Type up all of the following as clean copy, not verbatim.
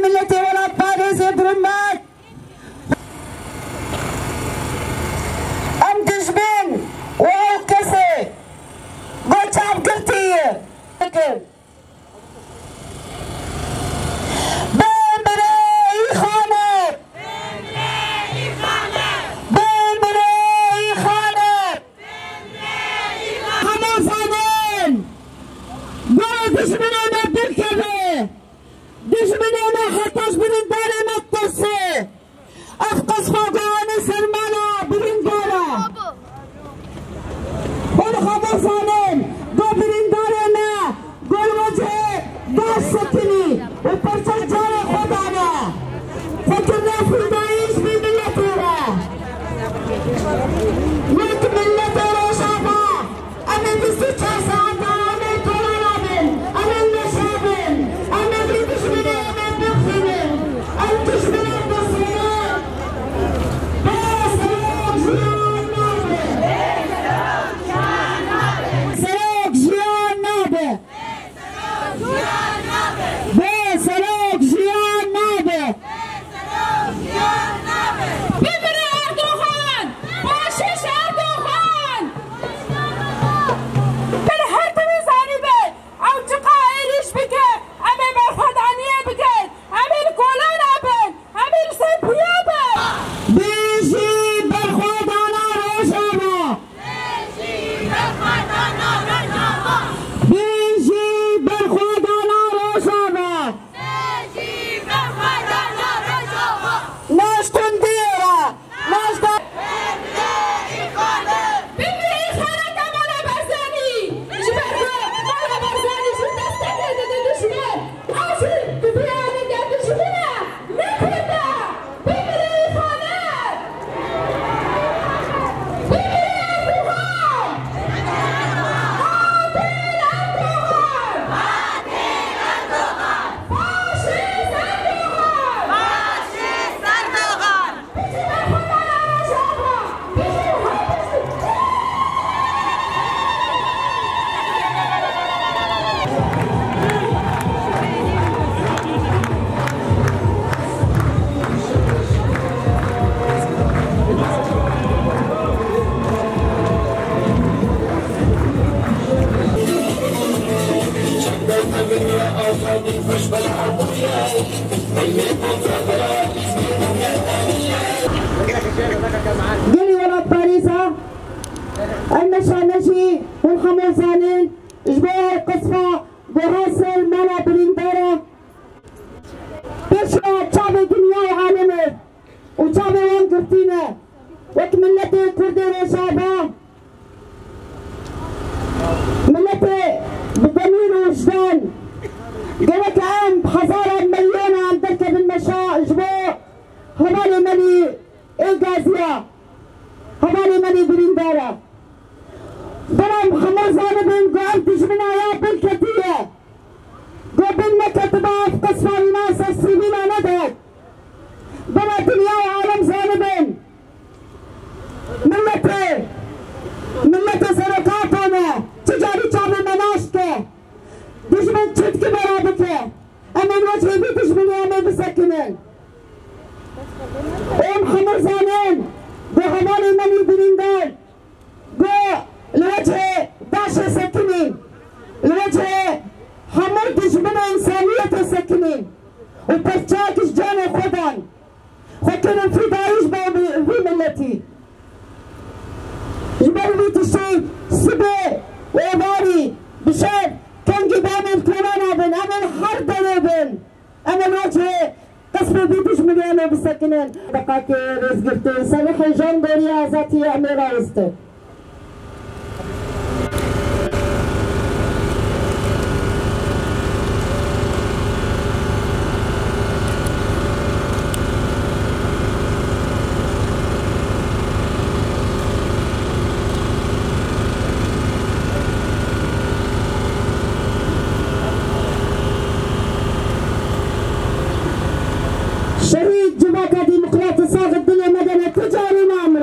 ملتي ولا باريس برمات ام تجبن وكسي قلت عبقرتي أفقس فوقاني سرمانا برندارة قول خبصانين قول برندارنا قول وجهي داش سكني وبرشا جارة خدانا فكرنا في دايش في ملتنا ملك ملتنا شعبا أنا بستشعر ساعتها أنا كورابن أنا المشابن أنا بتشمني أنا بخزني أنا تشمني قولي ولا باريسة المشي والخمسانين جبال قصفة بغسل ملا برندارة بشرى شعب الدنيا وعالمه وشعب وانقرتينا وكملتي كردي وشعبها ملتي بالضمير ووجدان قلت عام بحضارة مليونة عم تركب المشاء جبال هبالي ملي الغازية هبالي ملي برندارة ضرب خمس بن قال تجمنا يا بالكتية قبلنا كتبها في قصفة الناس السيبين ندهت بنا دنيا وعالم زانبين ملتي سرقاتنا تجاري شعب مناشكة دجمن تشتكي برابكة أما الوجه بي تجمني أما بسكنين ام خمر زانين قو هبالي ملي برندار قو الوجه داشة سكنين الوجه حمر تجمنا إنسانية سكنين وبرشاكش جانا خدان فكنا في دايش في ملتي جبالي تشي سبي وإباري بشار كان قدام الكورونا بن أمن حردنا بن أمن وجه قسم بيتش مليانة بسكنين دقاكي رزقتي صالحي جون دوريا ذاتي أميرا وستي شهيد جبهة ديمقراطية صاغ الدنيا مدنة تجاري نعمرة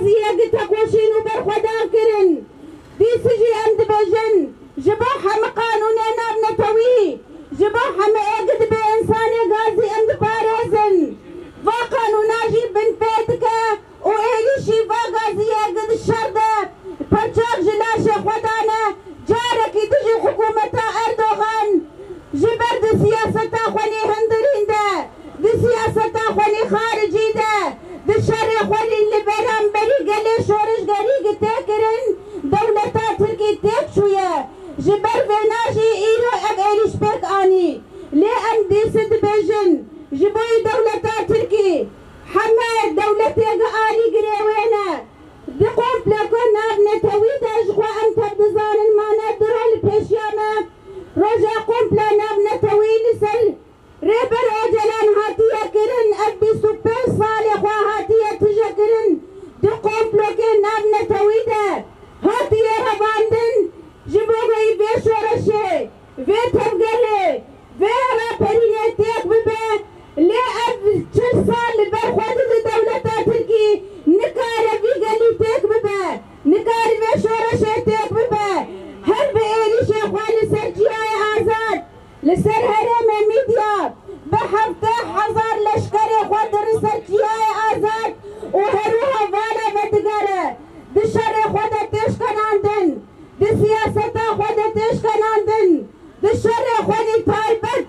غازية قلت وشين وبرخدان كرن دي سجي عند بجن جبوحة مقانوني ناب نتوي جبوحة ما اقد بإنساني غازي عند بارزن فاقانو ناجي بن بيتك وإيليشي فاغازية قد الشردة برشاق جلاشي خدانا جاركي تجي حكومة أردوغان جبرد سياسة أخواني هندرين ده دي سياسة أخواني خارجي ده دي شر أخواني اللي برام بري قلي شورش قريق تاكرن دولة تركي تاك شوية جبر بناجي إيرو أب إيريش بيك آني ليه أم دي سد بيجن جبوي دولة تركي حماية دولة تاك آلي قريوينة دي قوم بلاكون ناب نتويدا جخوا أم تبدزان المانا درول بيشياما رجع قوم بلا ناب نتوي لسل ريبر أجلان هاتيا كرن أبي سوبر صالح وهاتيا تجا كرن دي قوم بلاكين ناب نتويدا هاتيا رباندن جبوغي بيشو رشي فيتم قلي فيرا بريني تيك ببا لي أب تشرسال برخوات الدولة تركي نكاري في قلي تيك ببا نكاري بيشو رشي تيك ببا هل بإيلي شيخوان لسر جياي آزاد لسر هرم ميديا بحفظة حزار لشكري خود لسر جياي آزاد وهروها فالا بتقرى دي شر خود تشكن عندن دي سياسة خود تشكن عندن دي شر خود تايبت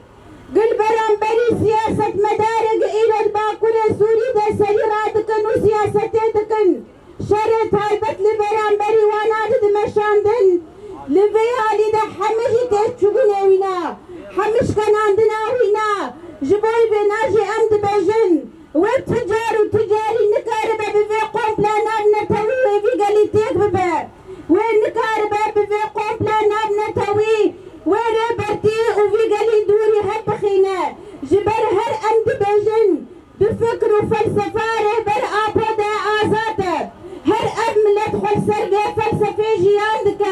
قل برانبري سياسة مدارج إلى الباكورة سوري ده سريراتكن وسياستاتكن شر تايبت لبرانبري وانادد مشاندن لفيالي ده حمشي تشوفنا وينا حمش كان عندنا وينا جبال بناجي أمد بجن وبتجار وتجاري نكاربة بفي قومبلا نابنا توي في قليتيك ببا وين نكاربة بفي قومبلا نابنا توي وين ربرتي وفي قلي دوري هبخينا جبال هر أمد بجن بفكر وفلسفة رهبر آبودا آزاتا هر أب ملت سرقة فلسفة جياندك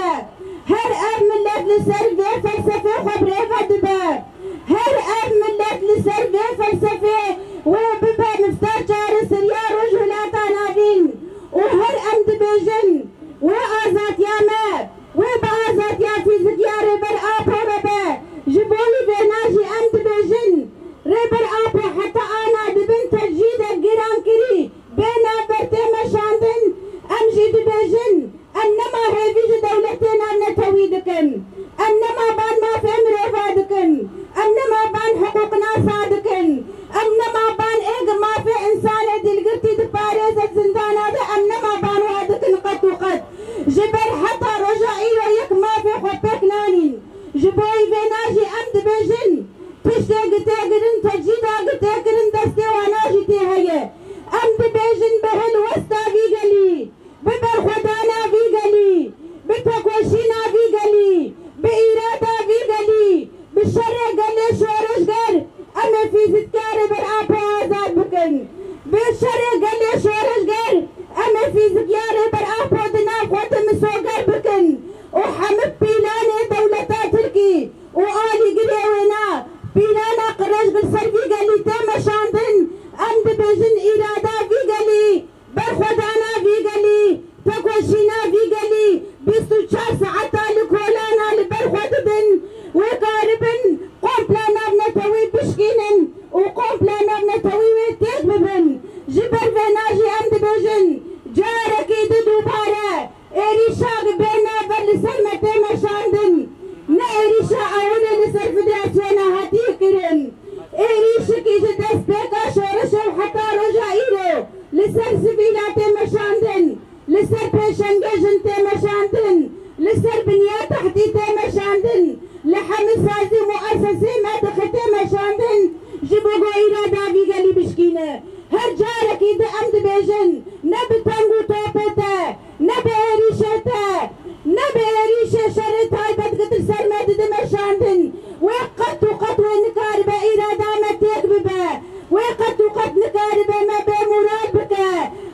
هر أب ملت لسرقة فلسفة خبريفة دبا هر أب ملت لسرقة فلسفة وببا مفتاح جارس ريا رجلات نابين وهر أمد بجن وآزات يا ماب وبآزات يا فيزيك يا ربر آبو ربا جبولي بناجي أمد بجن ربر آبو حتى أنا دبن تجيد الجيران كري بينا برتي مشاندن أمجي دبجن أنما هذه دولتنا نتويدكن أنما بان ما في مرفادكن أنما بان حقوقنا صادكن أنما بان إيج ما في إنسان دلقتي دباريز الزندان هذا أنما بان وادكن قد وقد جبر حتى رجعي ويك ما في حبك نانين جبوي بناجي أمد بجن تشتاق تاقرن تجيدا تاقرن دستي وناجي تهيه أمد بجن بهل وسطا في قلي ببر خدانا في قلي بتكوشينا في قلي بإرادة في قلي بالشر قلي شورش قل أما في زكار بالعبا آزاد بكن بالشر قلي شورش قل أما في زكار بالعبا دنا خود مسوقر بكن وحمد بيلاني دولة تركي وآلي قريونا بيلانا قرش بالسر في قلي تاما شاندن أمد بجن إرادة في قلي برخدانا في قلي تكوشينا في قلي 24 ساعة لكولانا لبرخدبن وقاربن قوم بلانا بنتوي بشكينن وقوم بلانا بنتوي ويتكببن جبر بناجي أمد بجن جاركي ددوبارة إريشا بينا بالسلمة تيما شاندن نا إريشا أولا لسر فدراسيونا هاتيكرن إريشا كي جدس بيكا شورشا وحتى رجع إيرو لسر سبيلات مشاندن لسر بيشنجن مشاندن لسر بنيات تحتي مشاندن لحمسازي مؤسسي ما دخلت مشاندن جيبوا غيرا دافي قالي بشكينه هر جارك إذا أمد بيجن نبي تنغو توبتا نبي إريشتا نبي إريشة شرط هاي بدقت السرمات دي مشاندن وقت وقت ونكاربة إرادة ما تكببا وقت وقت نكاربة ما بمراد بك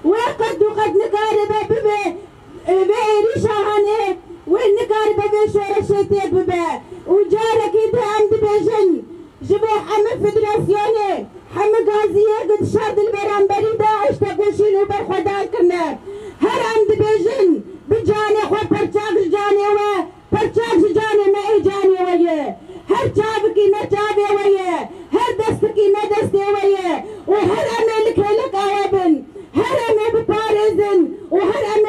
وقت وقت نكاربة بإريشة هاني والنكاربة بشورة تكببا وجارك إذا أمد بيجن جبوا حمد فدراسيوني حمد غازية قد شاد البرانبري داعش تقوشين وبرخدان كنا مازن وهرقة